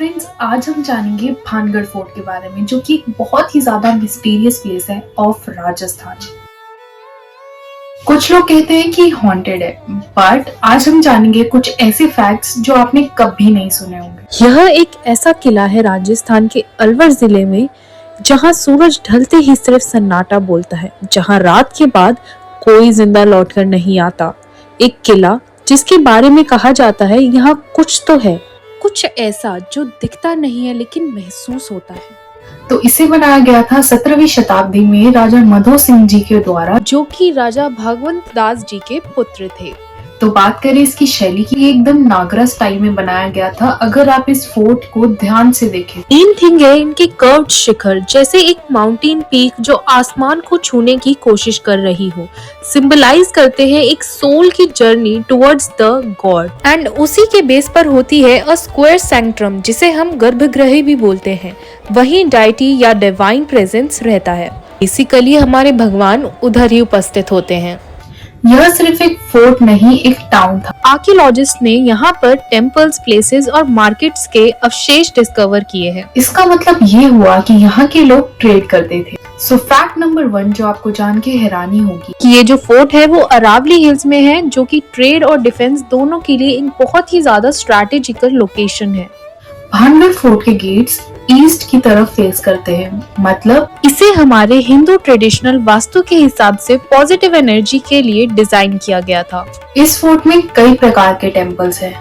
Friends, आज हम जानेंगे भानगढ़ फोर्ट के बारे में, जो कि एक बहुत ही ज्यादा मिस्टीरियस प्लेस है ऑफ राजस्थान। कुछ लोग कहते हैं कि हॉन्टेड है, बट आज हम जानेंगे कुछ ऐसे फैक्ट्स जो आपने कभी नहीं सुने होंगे। यह एक ऐसा किला है राजस्थान के अलवर जिले में, जहां सूरज ढलते ही सिर्फ सन्नाटा बोलता है, जहां रात के बाद कोई जिंदा लौटकर नहीं आता। एक किला जिसके बारे में कहा जाता है यहाँ कुछ तो है, कुछ ऐसा जो दिखता नहीं है लेकिन महसूस होता है। तो इसे बनाया गया था 17वीं शताब्दी में राजा मधो सिंह जी के द्वारा, जो कि राजा भागवत दास जी के पुत्र थे। तो बात करें इसकी शैली की, एकदम नागरा स्टाइल में बनाया गया था। अगर आप इस फोर्ट को ध्यान से देखें, मेन थिंग है इनकी कर्व्ड शिखर, जैसे एक माउंटेन पीक जो आसमान को छूने की कोशिश कर रही हो, सिंबलाइज करते हैं एक सोल की journey towards the God. And उसी के बेस पर होती है अ स्क्वायर सैंक्ट्रम, जिसे हम गर्भगृह भी बोलते हैं। वहीं डाइटी या डिवाइन प्रेजेंस रहता है। बेसिकली हमारे भगवान उधर ही उपस्थित होते हैं। यह सिर्फ एक फोर्ट नहीं, एक टाउन था। आर्कियोलॉजिस्ट ने यहाँ पर टेम्पल्स, प्लेसेस और मार्केट्स के अवशेष डिस्कवर किए हैं। इसका मतलब ये हुआ कि यहाँ के लोग ट्रेड करते थे। सो फैक्ट नंबर 1 जो आपको जान के हैरानी होगी कि ये जो फोर्ट है वो अरावली हिल्स में है, जो कि ट्रेड और डिफेंस दोनों के लिए एक बहुत ही ज्यादा स्ट्रैटेजिकल लोकेशन है। भानगढ़ फोर्ट के गेट्स ईस्ट की तरफ फेस करते हैं, मतलब इसे हमारे हिंदू ट्रेडिशनल वास्तु के हिसाब से पॉजिटिव एनर्जी के लिए डिजाइन किया गया था। इस फोर्ट में कई प्रकार के टेम्पल्स हैं।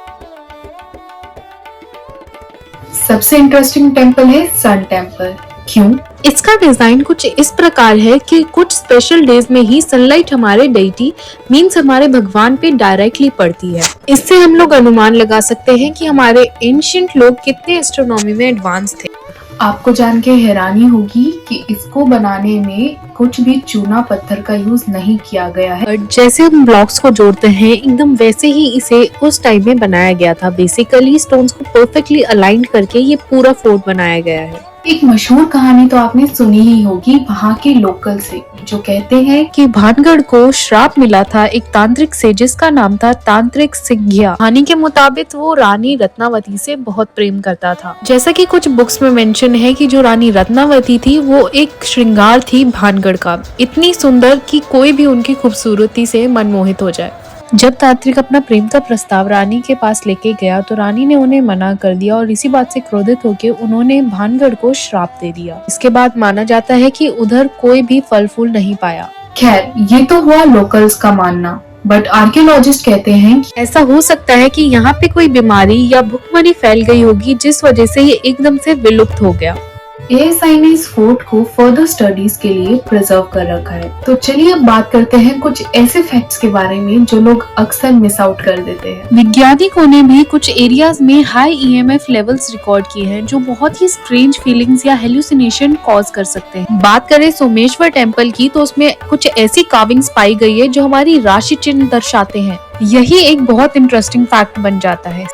सबसे इंटरेस्टिंग टेम्पल है सन टेम्पल। क्यों? इसका डिजाइन कुछ इस प्रकार है कि कुछ स्पेशल डेज में ही सनलाइट हमारे डेटी मीन्स हमारे भगवान पे डायरेक्टली पड़ती है। इससे हम लोग अनुमान लगा सकते हैं कि हमारे एंशिएंट लोग कितने एस्ट्रोनॉमी में एडवांस थे। आपको जान के हैरानी होगी कि इसको बनाने में कुछ भी चूना पत्थर का यूज नहीं किया गया है। जैसे हम ब्लॉक्स को जोड़ते हैं एकदम वैसे ही इसे उस टाइम में बनाया गया था। बेसिकली स्टोन्स को परफेक्टली अलाइन करके ये पूरा फोर्ट बनाया गया है। एक मशहूर कहानी तो आपने सुनी ही होगी वहाँ के लोकल से, जो कहते हैं कि भानगढ़ को श्राप मिला था एक तांत्रिक से, जिसका नाम था तांत्रिक सिंघिया। कहानी के मुताबिक वो रानी रत्नावती से बहुत प्रेम करता था। जैसा कि कुछ बुक्स में मेंशन है कि जो रानी रत्नावती थी वो एक श्रृंगार थी भानगढ़ का, इतनी सुंदर कि कोई भी उनकी खूबसूरती से मनमोहित हो जाए। जब तांत्रिक अपना प्रेम का प्रस्ताव रानी के पास लेके गया तो रानी ने उन्हें मना कर दिया और इसी बात से क्रोधित होकर उन्होंने भानगढ़ को श्राप दे दिया। इसके बाद माना जाता है कि उधर कोई भी फल फूल नहीं पाया। खैर, ये तो हुआ लोकल्स का मानना, बट आर्कियोलॉजिस्ट कहते हैं कि ऐसा हो सकता है कि यहाँ पे कोई बीमारी या भुखमरी फैल गई होगी, जिस वजह से ये एकदम से विलुप्त हो गया। ASI ने इस फोर्ट को फर्दर स्टडीज के लिए प्रिजर्व कर रखा है। तो चलिए अब बात करते हैं कुछ ऐसे फैक्ट्स के बारे में जो लोग अक्सर मिस आउट कर देते हैं। वैज्ञानिकों ने भी कुछ एरियाज में हाई EMF लेवल्स रिकॉर्ड किए हैं, जो बहुत ही स्ट्रेंज फीलिंग्स या हेलुसिनेशन कॉज कर सकते हैं। बात करें सोमेश्वर टेम्पल की, तो उसमें कुछ ऐसी कार्विंग्स पाई गई है जो हमारी राशि चिन्ह दर्शाते हैं। यही एक बहुत इंटरेस्टिंग फैक्ट बन जाता है।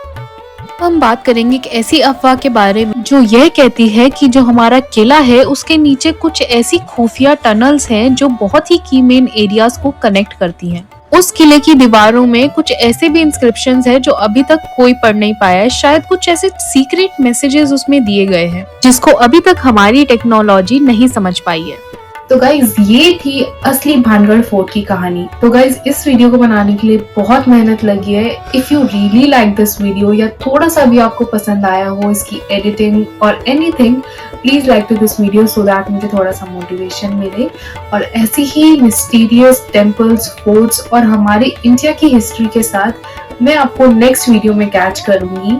हम बात करेंगे एक ऐसी अफवाह के बारे में जो यह कहती है कि जो हमारा किला है उसके नीचे कुछ ऐसी खुफिया टनल्स हैं जो बहुत ही की मेन एरियाज को कनेक्ट करती हैं। उस किले की दीवारों में कुछ ऐसे भी इंस्क्रिप्शंस हैं जो अभी तक कोई पढ़ नहीं पाया है। शायद कुछ ऐसे सीक्रेट मैसेजेस उसमें दिए गए हैं जिसको अभी तक हमारी टेक्नोलॉजी नहीं समझ पाई है। तो गाइज, ये थी असली भानगढ़ फोर्ट की कहानी। तो गाइज, इस वीडियो को बनाने के लिए बहुत मेहनत लगी है। If you really like this video या थोड़ा सा भी आपको पसंद आया हो इसकी एडिटिंग और anything, please like to this video so that मुझे थोड़ा सा मोटिवेशन मिले। और ऐसी ही मिस्टीरियस टेम्पल्स, फोर्ट्स और हमारे इंडिया की हिस्ट्री के साथ मैं आपको नेक्स्ट वीडियो में कैच करूंगी।